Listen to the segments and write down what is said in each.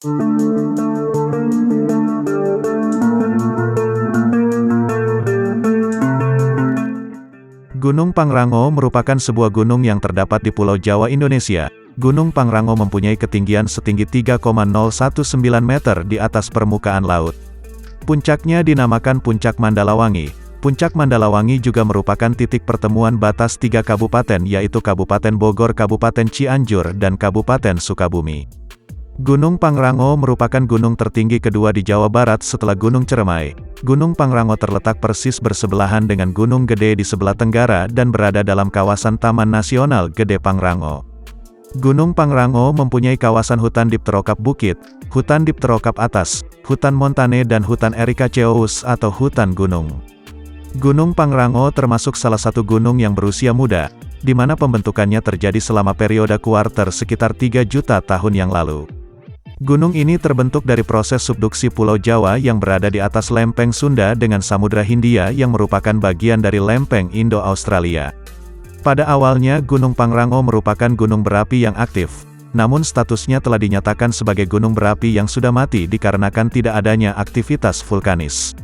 Gunung Pangrango merupakan sebuah gunung yang terdapat di Pulau Jawa, Indonesia. Gunung Pangrango mempunyai ketinggian setinggi 3,019 meter di atas permukaan laut. Puncaknya dinamakan Puncak Mandalawangi. Puncak Mandalawangi juga merupakan titik pertemuan batas 3 kabupaten, yaitu Kabupaten Bogor, Kabupaten Cianjur, dan Kabupaten Sukabumi. Gunung Pangrango merupakan gunung tertinggi kedua di Jawa Barat setelah Gunung Ceremai. Gunung Pangrango terletak persis bersebelahan dengan Gunung Gede di sebelah tenggara dan berada dalam kawasan Taman Nasional Gede Pangrango. Gunung Pangrango mempunyai kawasan hutan dipterokap bukit, hutan dipterokap atas, hutan montane dan hutan ericaceous atau hutan gunung. Gunung Pangrango termasuk salah satu gunung yang berusia muda, di mana pembentukannya terjadi selama periode kuarter sekitar 3 juta tahun yang lalu. Gunung ini terbentuk dari proses subduksi Pulau Jawa yang berada di atas lempeng Sunda dengan Samudra Hindia yang merupakan bagian dari lempeng Indo-Australia. Pada awalnya Gunung Pangrango merupakan gunung berapi yang aktif, namun statusnya telah dinyatakan sebagai gunung berapi yang sudah mati dikarenakan tidak adanya aktivitas vulkanis.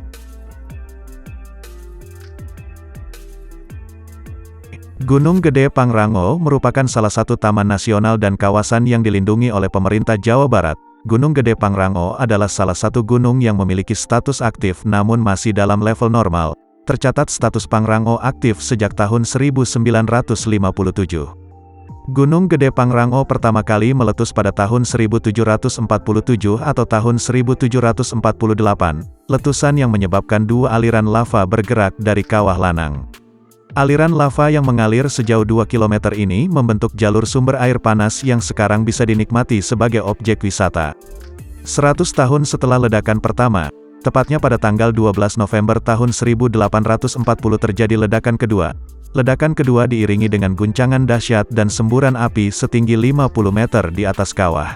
Gunung Gede Pangrango merupakan salah satu taman nasional dan kawasan yang dilindungi oleh pemerintah Jawa Barat. Gunung Gede Pangrango adalah salah satu gunung yang memiliki status aktif namun masih dalam level normal. Tercatat status Pangrango aktif sejak tahun 1957. Gunung Gede Pangrango pertama kali meletus pada tahun 1747 atau tahun 1748. Letusan yang menyebabkan 2 aliran lava bergerak dari kawah Lanang. Aliran lava yang mengalir sejauh 2 km ini membentuk jalur sumber air panas yang sekarang bisa dinikmati sebagai objek wisata. 100 tahun setelah ledakan pertama, tepatnya pada tanggal 12 November tahun 1840 terjadi ledakan kedua. Ledakan kedua diiringi dengan guncangan dahsyat dan semburan api setinggi 50 meter di atas kawah.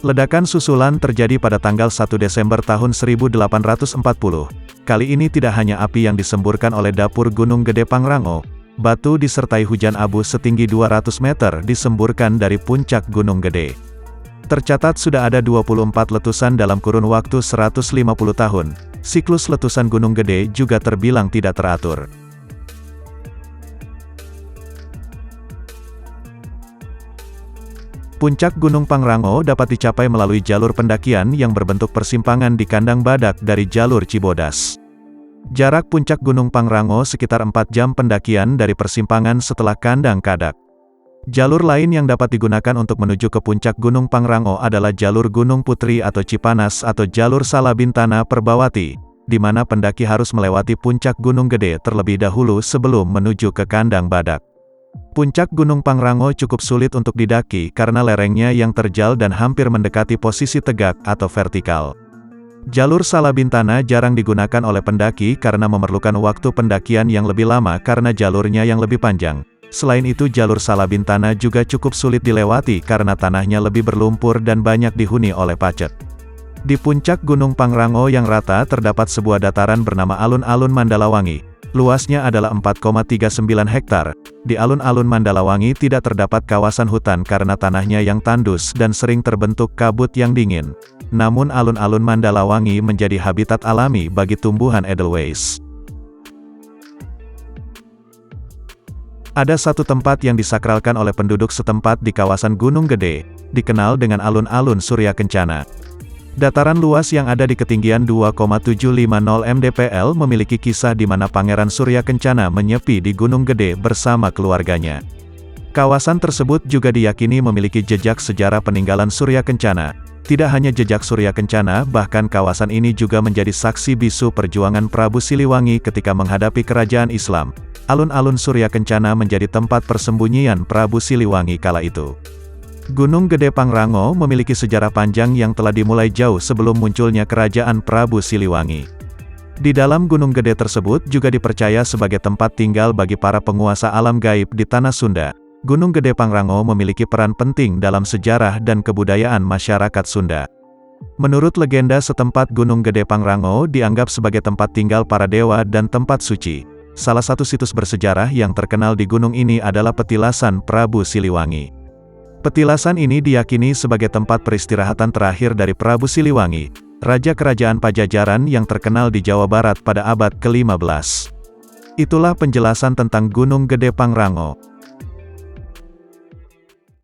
Ledakan susulan terjadi pada tanggal 1 Desember tahun 1840. Kali ini tidak hanya api yang disemburkan oleh dapur Gunung Gede Pangrango, batu disertai hujan abu setinggi 200 meter disemburkan dari puncak Gunung Gede. Tercatat sudah ada 24 letusan dalam kurun waktu 150 tahun. Siklus letusan Gunung Gede juga terbilang tidak teratur. Puncak Gunung Pangrango dapat dicapai melalui jalur pendakian yang berbentuk persimpangan di kandang badak dari jalur Cibodas. Jarak puncak Gunung Pangrango sekitar 4 jam pendakian dari persimpangan setelah kandang Kadak. Jalur lain yang dapat digunakan untuk menuju ke puncak Gunung Pangrango adalah jalur Gunung Putri atau Cipanas atau jalur Salabintana Perbawati, di mana pendaki harus melewati puncak Gunung Gede terlebih dahulu sebelum menuju ke kandang badak. Puncak Gunung Pangrango cukup sulit untuk didaki karena lerengnya yang terjal dan hampir mendekati posisi tegak atau vertikal. Jalur Salabintana jarang digunakan oleh pendaki karena memerlukan waktu pendakian yang lebih lama karena jalurnya yang lebih panjang. Selain itu jalur Salabintana juga cukup sulit dilewati karena tanahnya lebih berlumpur dan banyak dihuni oleh pacet. Di puncak Gunung Pangrango yang rata terdapat sebuah dataran bernama Alun-Alun Mandalawangi. Luasnya adalah 4,39 hektar. Di alun-alun Mandalawangi tidak terdapat kawasan hutan karena tanahnya yang tandus dan sering terbentuk kabut yang dingin. Namun alun-alun Mandalawangi menjadi habitat alami bagi tumbuhan edelweiss. Ada satu tempat yang disakralkan oleh penduduk setempat di kawasan Gunung Gede, dikenal dengan alun-alun Surya Kencana. Dataran luas yang ada di ketinggian 2,750 mdpl memiliki kisah di mana Pangeran Surya Kencana menyepi di Gunung Gede bersama keluarganya. Kawasan tersebut juga diyakini memiliki jejak sejarah peninggalan Surya Kencana. Tidak hanya jejak Surya Kencana, bahkan kawasan ini juga menjadi saksi bisu perjuangan Prabu Siliwangi ketika menghadapi kerajaan Islam. Alun-alun Surya Kencana menjadi tempat persembunyian Prabu Siliwangi kala itu. Gunung Gede Pangrango memiliki sejarah panjang yang telah dimulai jauh sebelum munculnya kerajaan Prabu Siliwangi. Di dalam Gunung Gede tersebut juga dipercaya sebagai tempat tinggal bagi para penguasa alam gaib di tanah Sunda. Gunung Gede Pangrango memiliki peran penting dalam sejarah dan kebudayaan masyarakat Sunda. Menurut legenda setempat, Gunung Gede Pangrango dianggap sebagai tempat tinggal para dewa dan tempat suci. Salah satu situs bersejarah yang terkenal di gunung ini adalah petilasan Prabu Siliwangi. Petilasan ini diyakini sebagai tempat peristirahatan terakhir dari Prabu Siliwangi, Raja Kerajaan Pajajaran yang terkenal di Jawa Barat pada abad ke-15. Itulah penjelasan tentang Gunung Gede Pangrango.